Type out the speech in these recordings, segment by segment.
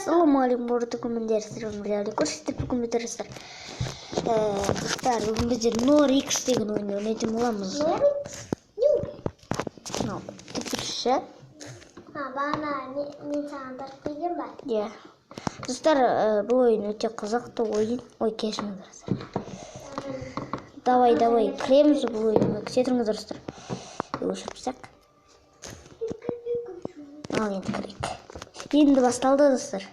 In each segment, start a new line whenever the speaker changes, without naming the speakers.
Assalamualaikum warahmatullahi wabarakatuh. Көрсетіп көмектеріңіздер. Достар, бүгін біздер Norix деген ойынды ойнайтын боламыз.
Norix? Не?
Мынау тіпірші.
Бағана мен саған дарып берген ба?
Иә. Достар, бұл ойын өте қызықты ойын. Ой, кешіріңіздер. Давай, кіреміз бұл ойынға. Күте тұрыңыздар, достар. Өшіріпсек. Ал енді кірейік. Енді басталды, достар.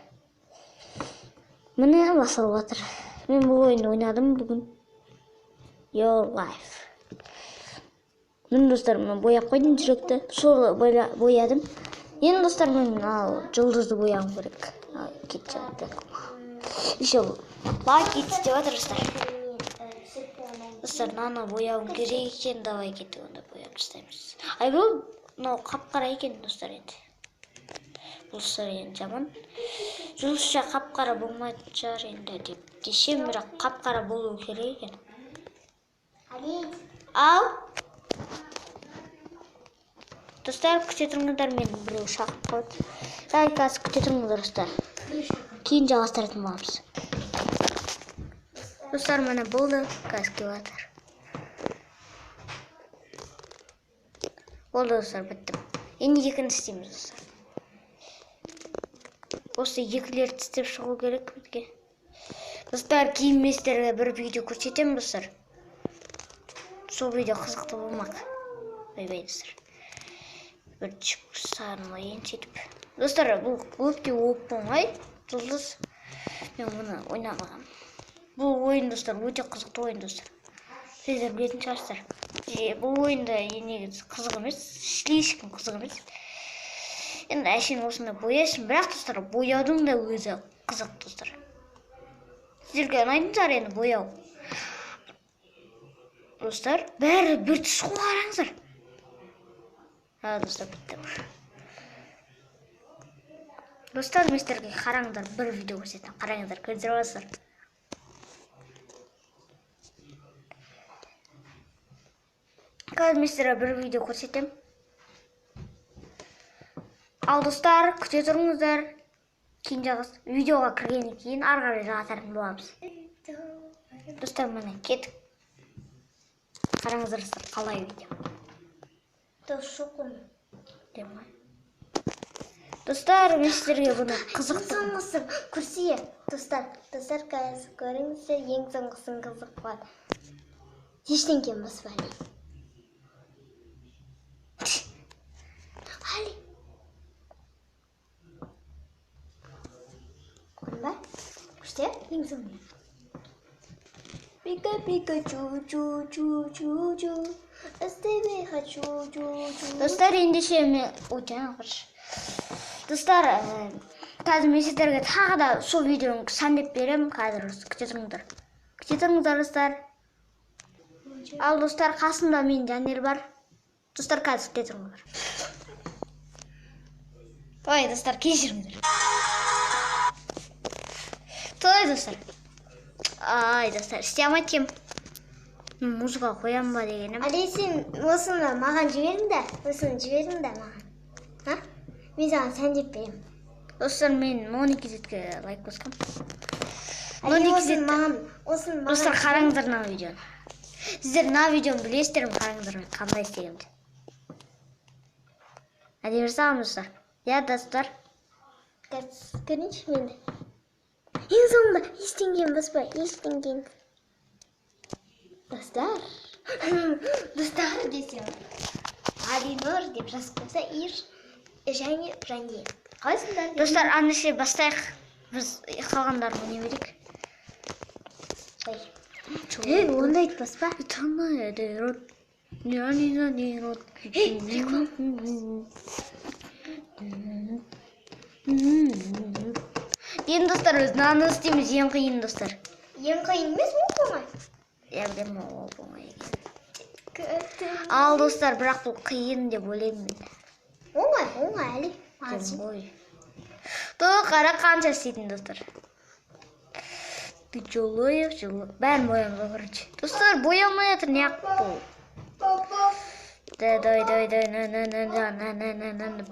Міне басталып жатыр. Мен бұл ойынды ойнадым бүгін. Your life. Мен достар, мен бояп қойдым жүректі. Сол боядым. Енді достар, мен жұлдызды бояғым керек. Кетші атты. Еще лакетс деп жатыр, достар. Достар, наны бояғым керек екен. Давай кетті, онда бояп тастаймыз. Ай, бұл қап-қара екен, достар, енді. Достар, енді жаман. Жұлдызша қап-қара болмайтын шығар енді деп десем, бірақ қап-қара болу керек екен. Ал. Достар, күте тұрыңыздар, мен біреу шақырып қойды. Қазір күте тұрыңыздар, достар. Кейін жалғастыратын боламыз. Достар, міне болды, қазір келіп жатыр. Болды, достар, біттім. Енді екіні істейміз, достар. Осы екілерді істеп шығу керек бізге. Достар, кейін мен сіздерге бір видео көрсетемін, достар. Сол видео қызықты болмақ. Ойбай, достар. Бір чүк сарынайын сөйтіп. Достар, бұл өте оп-оңай жұлдыз. Мен мұны ойнамағам. Бұл ойын, достар, өте қызықты ойын, достар. Сіздер білетін шығарсыздар. Бұл ойында негізі қызық емес, ешкім қызық емес. Енді әшейін осында бояшын, бірақ достар, бояудың да өзі қызық, достар. Сіздерге ұнайтын шығар енді бояу. Достар, бәрі бір түс қараңыздар. Достар, бітті. Достар, мен сіздерге қараңыздар, бір видео көрсетем. Қараңыздар, көрдіңіздер боласыздар. Қазір мен сіздерге бір видео көрсетем. Ал достар, күте тұрыңыздар. Кейін видеоға кіргеннен кейін арғары жалғастыратын боламыз. Достар, міне кеттік. Қараңыздар, достар, қалай видео. Достар, мен сіздерге бұны қызықты.
Ең соңғысын көрсе, достар, қазір көріңіздер, ең соңғысын қызық болады. Ештеңкен баспайды. Али. Күште, ең соңғы. Пика-пика, чу-чу-чу-чу-чу. Істебей хочу, чу-чу.
Достар, ендеше мен жаңа қыршы. Достар, қазір мен сіздерге тағы да сол видеоны сәндеп берем. Қазір күте тұрыңыздар. Күте тұрыңыздар, достар. Ал достар, қасымда мен Жанел бар. Достар, қазір күте тұрыңыздар. Ой, достар, кешіріңіздер. Той, достар. Ай, достар, істемейді кем. Музыка қоям ба дегенім.
Али, сен осыны маған жібердің да маған. Мен саған сәндеп берем.
Достар, мен Моникизетке лайк басқам.
Али, осыны маған.
Достар, қараңыздар на видеоны. Сіздер на видеоны білесіздер ме, қараңыздар мен қандай істегенімді. Әдемі жасағам, достар. Я, достар.
Көрінші менде. Ең соңында ештеңген баспай, ештеңген. Достар. Достар десем. Алинор деп жазып қойса, және Жанел. Қалайсыңдар?
Достар, аннеше бастайық. Біз қалғандарын не берейік.
Онда айтпас па?
Тана дерот. Нянина дерот. Енді достар, біз наны істейміз, ең қиын, достар.
Ең қиын емес, оп-оңай.
Я білем, оп-оңай екен. Ал достар, бірақ бұл қиын деп ойлаймын мен.
Оңай, Али.
Қара қанша істейтін, достар. Жылы. Бәрін боямыз, короче. Достар, боямай жатыр, не ақ бұл.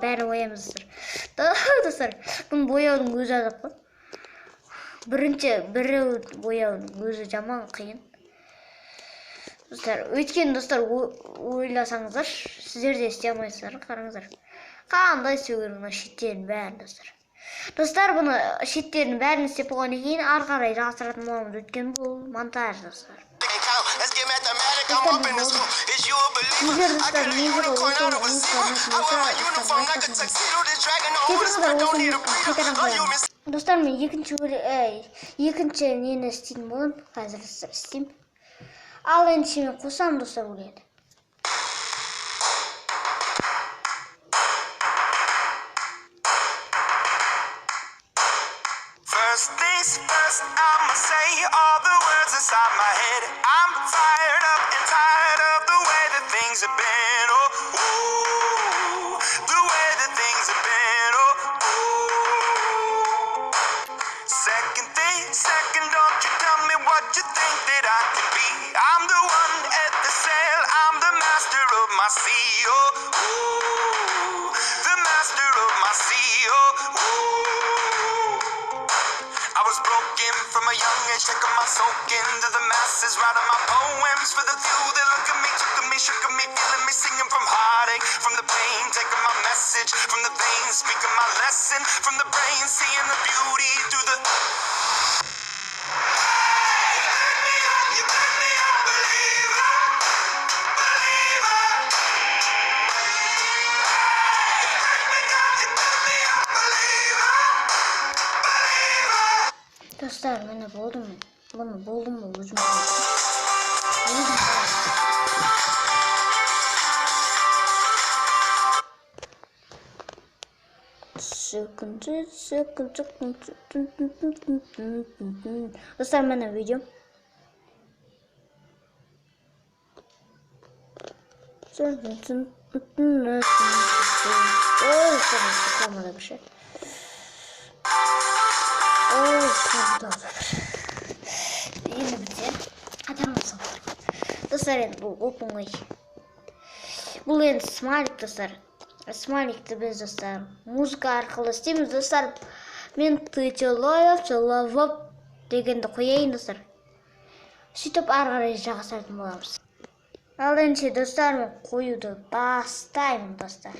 Бәрін боямыз, достар. Достар, бұны бояудың өзі азап қой. Бірі бояудың өзі жаман қиын. Достар, өйткені достар ойласаңыздар, сіздер де істей алмайсыздар, қараңыздар. Қандай істеу керек мына шеттердің бәрін, достар. Достар, бұны шеттердің бәрін істеп болғаннан кейін ары қарай жалғастыратын боламыз, өйткені бұл монтаж, достар. Достар, мен екінші нені істейтін болам, қазір істеймін. Ал енді мен қосам, достар, өледі.
First things first, I'ma say all the words inside my head. I'm fired up and tired of the way that things have been. Oh, ooh, the way that things have been. Oh, ooh. Second, don't you tell me what you think that I can be. I'm the one at the sail, I'm the master of my sea. Oh, ooh, the master of my sea. Oh, ooh. I was broken from a young age, taking my soak into the masses, writing my poems for the few that look at me, took at me, shook at me, feeling me, singing from heartache, from the pain, taking my message from the veins, speaking my lesson from the brain, seeing the beauty through the. You make me a believer, believer. You make me a believer, believer.
Dostlar, mene buldum mu? Bunu buldum mu? Özüm Dostlar, mene videom. Kalmadı bir şey. Yine bitti. Hadi anlasın. Dostlar, bu open. Бұл енді смайлик, достар. Смайликті біз, достар, музыка арқылы істейміз, достар. Мен тычылайып дегенді қояйын, достар. Сөйтіп ары қарай жалғастыратын боламыз. Ал енді, достар, мен қоюды бастаймын, достар.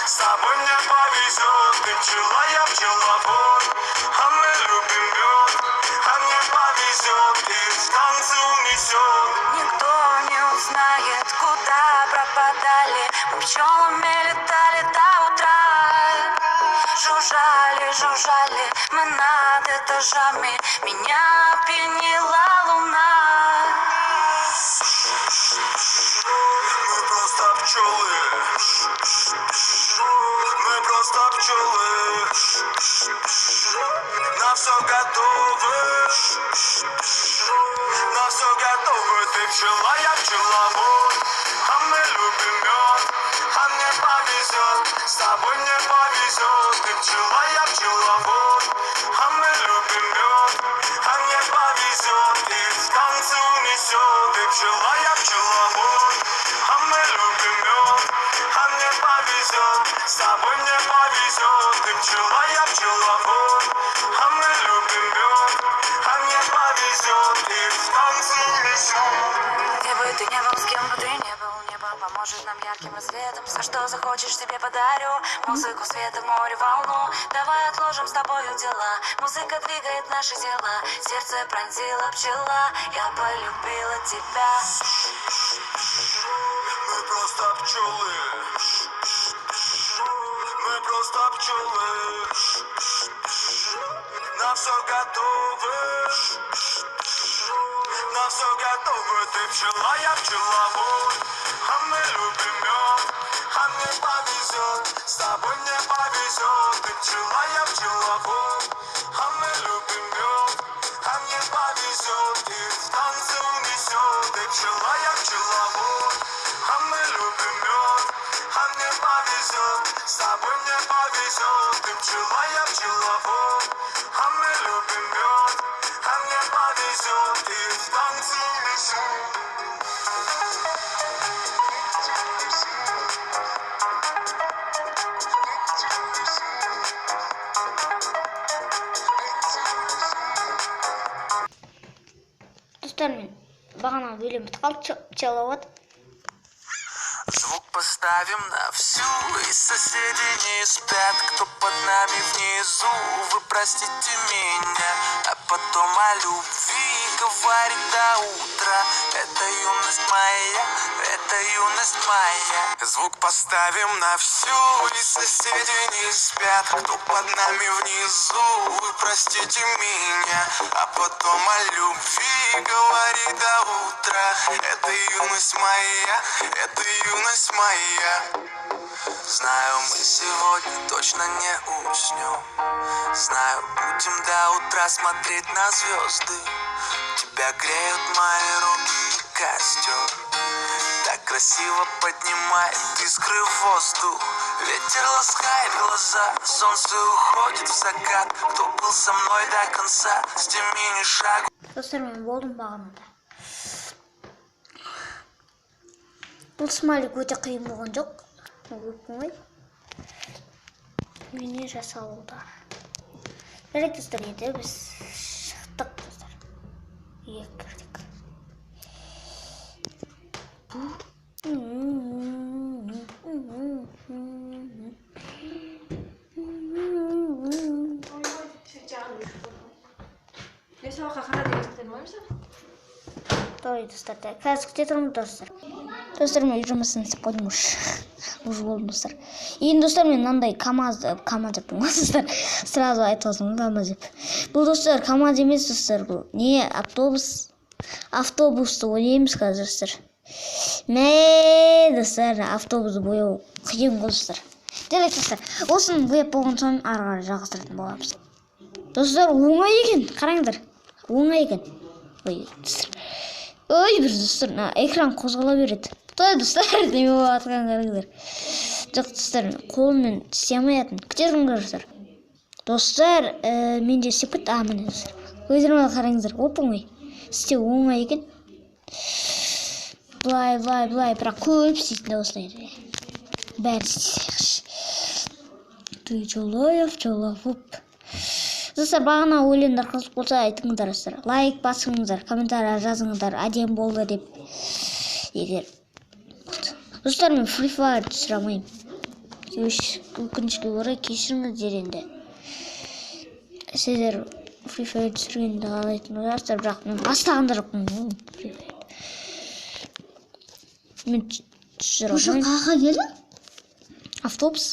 С тобой мне повезет, ты пчела, я пчеловод, а мы любим мед, а мне повезет, и в танцы унесет.
Никто не узнает, куда пропадали, мы пчелами летали до утра. Жужжали, мы над этажами, меня опьянила луна.
Мы просто пчелы. Мы просто пчелы. На все готовы. На все готовы. Ты пчела, я пчеловод. А мы любим мед. А мне повезет. С тобой мне повезет. Ты пчела, я пчеловод. А мы любим мед. А мне повезет. И в танцы унесет. Ты пчела, я пчеловод. А мы любим мед. А мне повезет, с тобой мне повезет. Ты пчела, я пчеловод. А мы любим мед. А мне повезет, и в танцы унесет.
Где бы ты не был, с кем бы ты не был, небо поможет нам ярким рассветом. Все, что захочешь, тебе подарю. Музыку, света, море, волну. Давай отложим с тобою дела. Музыка двигает наши тела. Сердце пронзила пчела. Я полюбила тебя.
Мы просто пчелы. Мы просто пчелы. На все готовы. На все готовы. Ты пчела, я пчеловод. А мы любим мед. А мне повезет. С тобой мне повезет. Ты пчела, я пчеловод. А мы любим мед. А мне повезет. И в танцы унесет. Ты пчела, я пчеловод. А мы повезет, с тобой мне повезет. Ты пчела, я пчеловод, а мы любим мед, а мне повезет, и в танце везет.
Достар, мен бағана өлең бітіп қалды, пчеловод.
Звук поставим на всю, и соседи не спят, кто под нами внизу. Вы простите меня, а потом о любви говорит до утра. Это юность моя, это юность моя. Звук поставим на всю, и соседи не спят, кто под нами внизу. Вы простите меня, а потом о любви говорит до утра. Это юность моя, это юность моя. Знаю, мы сегодня точно не уснем. Знаю, будем до утра смотреть на звезды. Тебя греют мои руки и костер. Так красиво поднимает искры в воздух. Ветер ласкает глаза, солнце уходит в закат. Кто был со мной до конца, с теми ни шагу.
Достар, мен болдым бағанада. Бұл смайлик өте қиын болған жоқ. Өп-оңай. Міне жасалуда. Жарайды достар, енді біз шықтық достар. Үйге кірдік.
Ne savaqa qaradi eshitdin bo'lmasa?
To'g'ri dostlar, қазір күте тұрмын достар. Достар, мен жұмысын істеп қойдым уже болдым достар. Енді достар, мен мынандай КамАЗ деппін ғой достар. Сразу айтып қалсам КамАЗ деп. Бұл достар КамАЗ емес достар, бұл не автобус. Автобусты ойлаймыз қазір достар. Мә достар, автобусты бояу қиын ғой достар. Жарайды достар, осыны бояп болған соң ары қарай жалғастыратын боламыз. Достар, оңай екен, қараңдар. Оңай екен. Ой, достар. Ой, бір достар, экран қозғала береді. Той достар, неме болып атқан қараңдар. Жоқ достар, қолыммен істей алмайтын. Күте тұрыңдар достар. Достар, менде істеп кетті. Міне достар. Өздеріңе қараңыздар. Оп-оңай. Істеу оңай екен. Былай, бірақ көп істейтін осылай. Бәрі істейсіз. Ты пчеловод. Достар, бағана өлеңдер қызық болса айтыңыздар достар. Лайк басыңыздар, комментария жазыңыздар, әдем болды деп. Егер. Достар, мен Free Fire түсіре алмаймын. Өкінішке орай кешіріңіздер енді. Сіздер Free Fire түсіргенді қалайтын оларсыздар, бірақ мен бастағанда жоқпын Free Fire. Мен түсіре алмаймын.
Қаға келдің?
Автобус.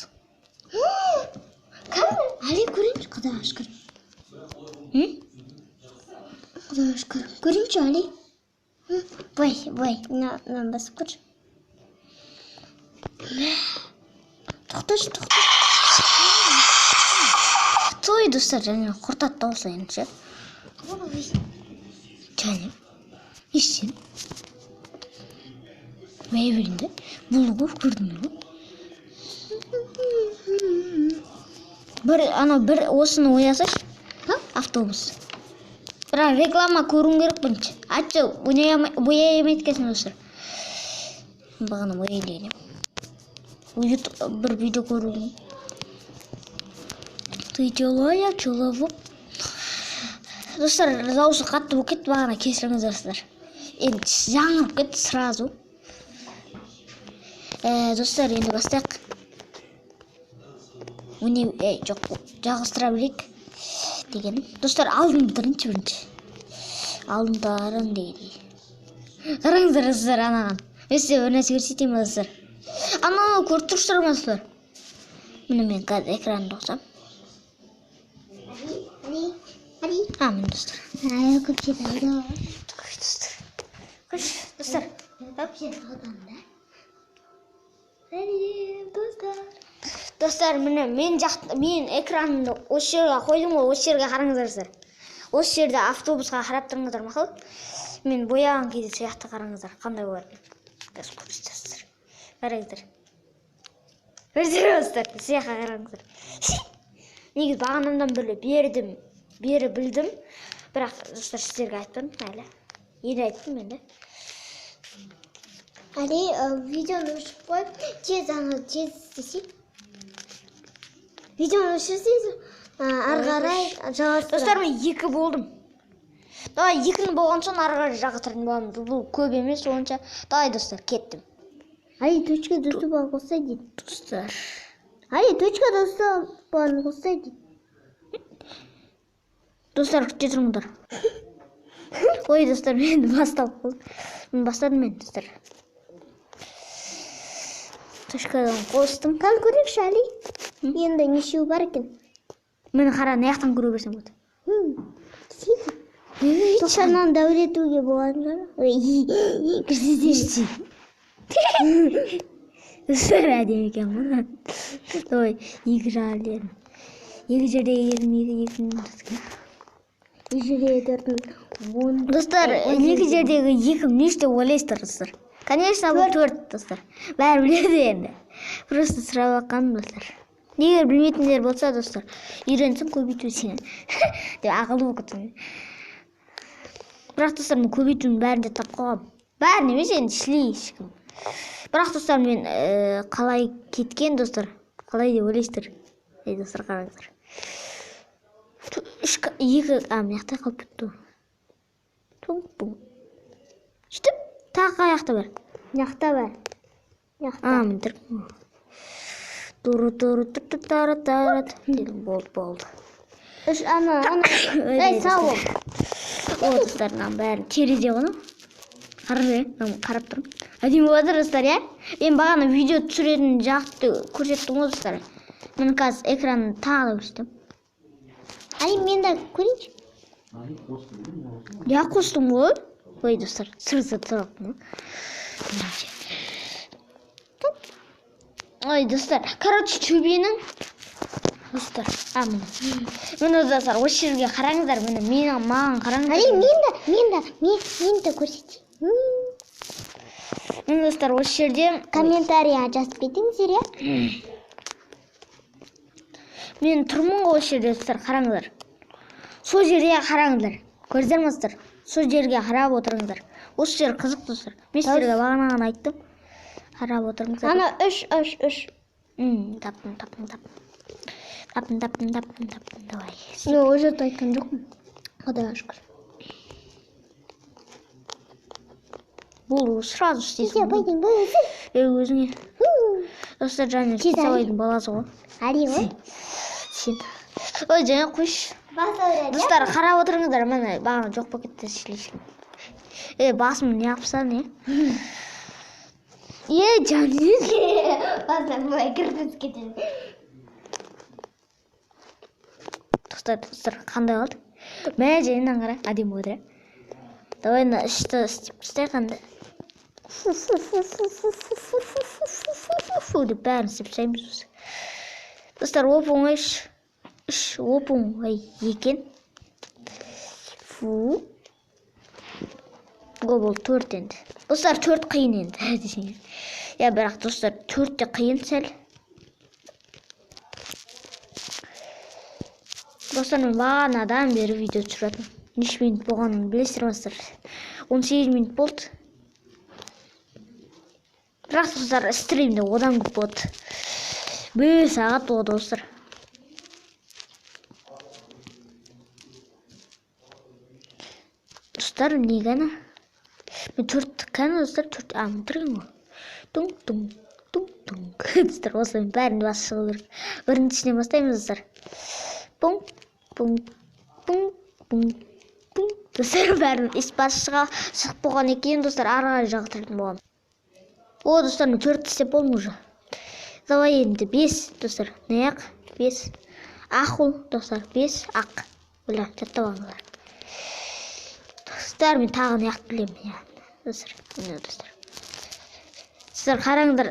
Кәдімгі Али көрейінші, құдай шүкір. Құдай шүкір. Көрейінші Али. Бай, мынаны басып көрші. Тоқташы.
Той достар, және құртат дауысайын ше. Және ешсен мәйбілінде бұлғы көрдің бі? Бір осыны оясаш, автобус. Бірақ реклама көрін керек бұншы. Атшы, боя емейткесін достар. Бағана боя елейін. Бір видео көрін. Ты пчеловод. Достар, дауысы қатты болып кетті, бағана кесіліңіз достар. Енді жаңырып кетті сразу. Достар, енді бастайық. Міне, жоқ, жалғастыра білейік деген. Достар, алдын бірінші. Алдындарын дейді. Қараңыздар достар, анаған. Өсте бір нәрсе көрсетейін достар. Ананы көріп тұрсыздар ма достар? Міне мен қазір экранды қосам.
Али.
Міне достар.
Көпшет алды.
Достар.
Көпшет алғанда.
Достар, мен экранымды осы жерге қойдым ғой, осы жерге қараңыздар достар. Осы жерде автобусқа қарап тұрыңыздар мақұл. Мен бояған кезде сияқты қараңыздар, қандай болады. Біз көрсетесіздер. Қараңыздар. Өздері достар, сыйаққа қараңыздар. Негіз бағанамдан бері білдім. Бірақ достар сіздерге айтпадым әлі. Енді айттым енді.
Али, видеоны өшіп қойып, тез істесей. Видеоны өшірсейіз, ары қарай жалғастырам.
Достар, мен 2 болдым. Давай 2-ні болған соң ары қарай жалғастыратын боламыз. Бұл көп емес онша. Давай достар, кеттім.
Али, точка досты болған қосай дейді.
Достар.
Али, точка досты болған қосай дейді.
Достар, күте тұрыңдар. Ой, достар, мен басталып болдым. Мен бастадым достар. Точкадан қостым.
Қал көрекші, Али. Енді нешеу бар екен.
Мені қара, наяқтан көре берсем болады.
Тоқсаннан дәулетуге болған жара. Күрсізден.
Достар, әдем екен мұны. Ой, 2 жарым. 2 жердегі 22 Достар, 2 жердегі 2 неште ойлайсыздар достар? Конечно, бұл 4 достар. Бәрі біледі енді. Просто сұрап аққаным достар. Егер білмейтіндер болса достар, үйренсін көбейту сені. Деп ақылды болып кетсін. Бірақ достар, мен көбейтудің бәрінде тап қоғам. Бәрін емес енді шлей ешкім. Бірақ достар, мен қалай кеткен достар? Қалай деп ойлайсыздар? Достар, қараңыздар. 2 маяқта қалып кетті. Сөйтіп, тағы аяқта бар.
Яқта бар.
Мен тұрмын. Болды.
Ай, сау бол.
О, достарынан бәрін терезе ғана. Қарап тұрмын. Әдемі болады достар, я? Мен бағана видео түсіретін жақты көрсеттім ғой достар. Мен қазір экранын тағы өстім.
Али, мен де көрейінші.
Я қостым ғой. Ой, достар, сырсы тұрақтым. Ой, достар, короче, чөбенің. Достар, мені достар, осы жерге қараңыздар, маған қараңыздар.
Али, мен де көрсетейін.
Мен достар, осы жерде
Комментария жазып кетіңіздер, я?
Мен тұрмын ғой осы жерде достар, қараңыздар. Сол жерге қараңыздар. Көрдіңіздер ме достар? Сол жерге қарап отырыңыздар. Осы жер қызық достар. Мен сіздерге бағана айттым. Қарап отырыңыздар.
Ана 3.
Таптым. Давай.
Мен ол жерді айтқан жоқпын. Құдайға шүкір.
Бұл сразу істейсің.
Пойдем.
Өзіңе. Достар, жаңа Кесабайдың баласы ғой.
Али ғой.
Сен. Ой, жаңа қойшы. Достар, қарап отырыңыздар, мені бағана жоқ болып кетті шлейшім. Басым не yapsan ne? Canım.
Басым бұлай кіргіз кетеді.
Достар, қандай қалды? Мә жайынан қара, әдем болды. Давай ішті істей қандай. Деп бәрін істеп тастаймыз. Достар, оп-оңай оп-оңай екен. Бұл 4 енді. Достар, 4 қиын енді. Я, бірақ достар, 4 те қиын сәл. Достар, мен бағанадан бері видео түсіретін. Неше минут болғанын білесіздер достар. 18 минут болды. Бірақ достар, стримде одан көп болды. 1 сағат болды достар. Достар, не ғана? Мен 4 қана достар, 4 тұрғын ғой. Тұң. Достар, осылай бәрін басы шығу керек. Біріншісінен бастаймыз достар. Пум. Достар, бәрін іс басы шығып болған екен достар, арғай жағытыратын болған. О, достар, мен 4 істеп болдым уже. Давай енді 5 достар. Наяқ 5. Ақыл достар 5. Ақ. Оля, жаттап алыңыздар. Достар, мен тағы наяқ білемін. Достар, сіздер қараңдар,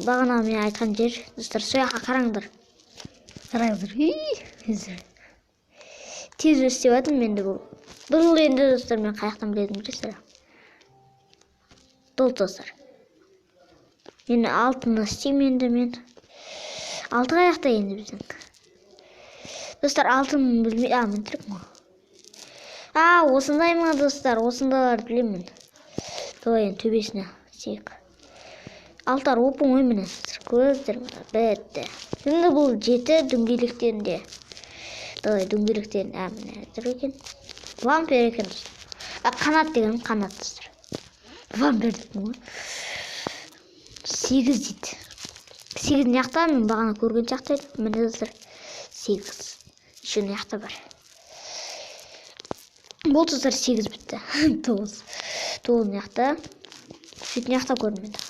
бағана мен айтқан жер. Достар, сояққа қараңдар. Тез өстеп атым менде бұл. Бұл енді достар, мен қаяқтан біледім білесіздер. Дол достар. Мен алтын істеймін енді мен. Алты аяқта енді біздің. Достар, алтын білмей, мен түрік ма? Осындай ма, достар? Осындайлар білемін. Тоғайын төбесіне сейік. Алтар опың ой міне. Көздер бәтті. Енді бұл 7 дөңгелектерінде. Тоғай дөңгелектерін міне әзір екен. Вампир екен, достар. Қанат деген қанат, достар. Вампир дедің ғой. 8 дейді. 8 яқта, мен бағана көрген жақта еді. Міне достар 8. Еще яқта бар. Бұл достар 8 бітті. 9. 9 яқта. Сөйтін яқта көрдім енді.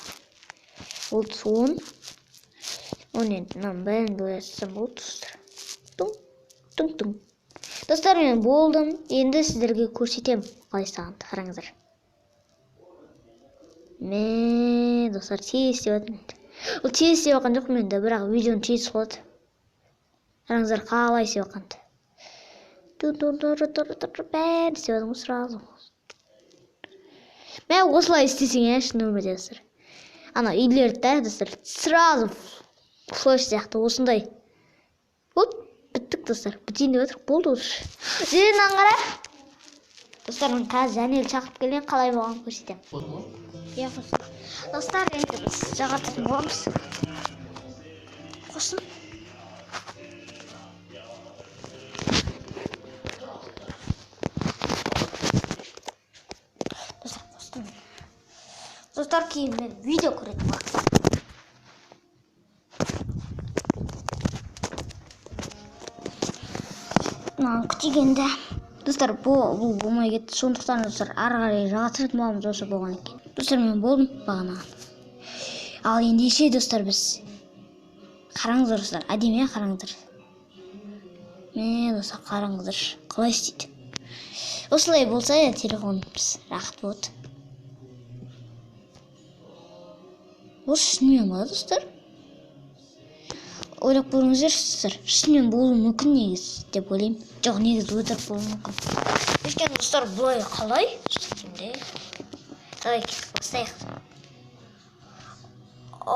Ол 10. 10 енді. Бәрін бөлесім бұл достар. Тұң. Достар, мен болдым. Енді сіздерге көрсетем. Қалай сағанды. Қараңыздар. Достар, тез деп атым. Ол тез деп атқан жоқ менде, бірақ видеоны тез қылады. Қараңыздар, қалай деп атқанды. Бәрін істеп атым сразу. Мен осылай істесең, шын өмірде, достар. Үйлерді, достар, сразу флеш сияқты осындай. Вот, біттік, достар. Бітейін деп атырық, болды отыр. Жерінен қара. Достар, мен қазір Жәнел шақырып келген, қалай болған көрсетем. Достар, енді біз жағататын боламыз. Қосын. Достар, қостым. Достар, кейін мен видео көретін уақытта. Күтегенде. Достар, бұл болмай кетті. Сондықтан, достар, ары қарай жағатыратын боламыз осы болған екен. Достар, мен болдым бағана. Ал ендеше, достар, біз қараңыздар, достар, әдемі қараңыздар. Достар, қараңыздар, қалай істейді. Осылай болса, телефонымыз рақыт болады. Осы шынымен ба, достар? Ойлап көріңіздер, достар, шынымен болуы мүмкін негіз деп ойлаймын. Жоқ, негіз өтірік болуы мүмкін. Өйткені, достар, бұлай қалай? Давай кетіп бастайық. О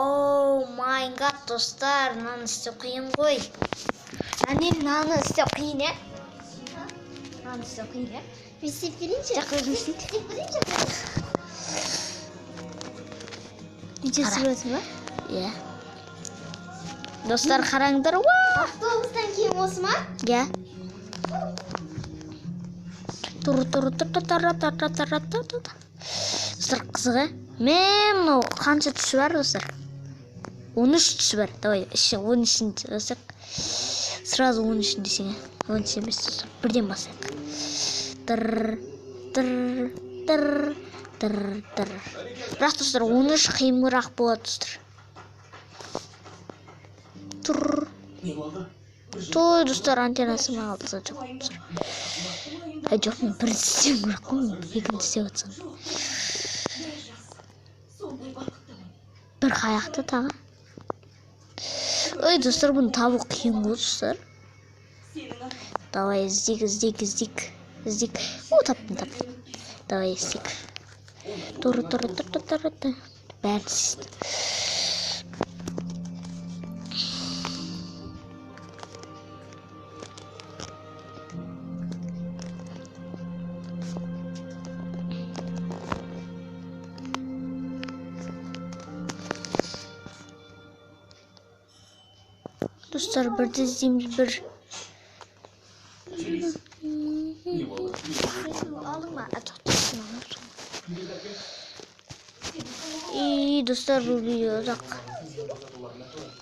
май гад, достар, мынаны істеу қиын ғой. Мынаны істеу қиын, Мынаны істеу қиын,
Мен істеп берейінші.
Жаққа өзім істейді.
Істеп берейінші.
Видео түсіріп өтім ба? Достар, қараңдар.
Автобустан кейін осы ма?
Достар, қызығы. Мен мынау қанша түсі бар, достар? 13 түсі бар. Давай, 13-ін достар. Сразу 13-ін десең, 13 емес, достар. Бірден басайық. Бірақ, достар, 13 қиымырақ болады, достар. Той, достар, антеннасы ма алдыса жоқ, достар. Жоқ, мен бір істеуім керек қой, екінші істеп атсам. Бір қаяқты тағы. Ой, достар, бұны табу қиын ғой, достар. Давай, іздейік. О, таптым. Давай, іздейік. Тұры. Бәрі істейді. Dostlar, birde izleyeyim bir. Aldım ben. İyi dostlar, bu video uzak.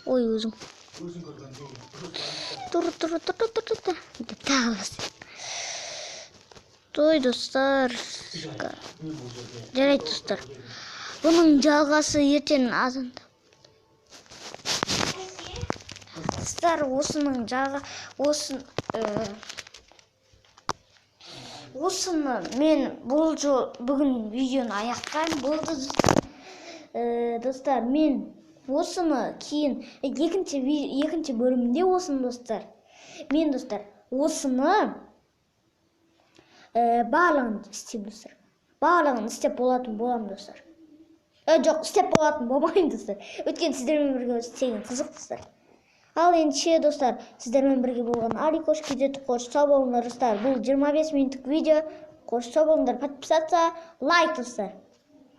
Oy uzun. Dur. Toy dostlar. Жарайды достар. Бұның жалғасы ертең азында. Достар, осының осыны мен бүгін видеоны аяқтаймын. Болды достар, мен осыны кейін екінші бөлімінде осыны достар. Мен достар, осыны барлығын істеймін достар. Барлығын істеп боламын достар. Жоқ, істеп болатын болмайын достар. Өткен сіздермен бірге істеген қызық достар. Ал ендеше достар, сіздермен бірге болған Аликош кезеті қош сау болыңдар достар. Бұл 25 минуттық видео. Қош сау болыңдар, подписаться, лайк достар.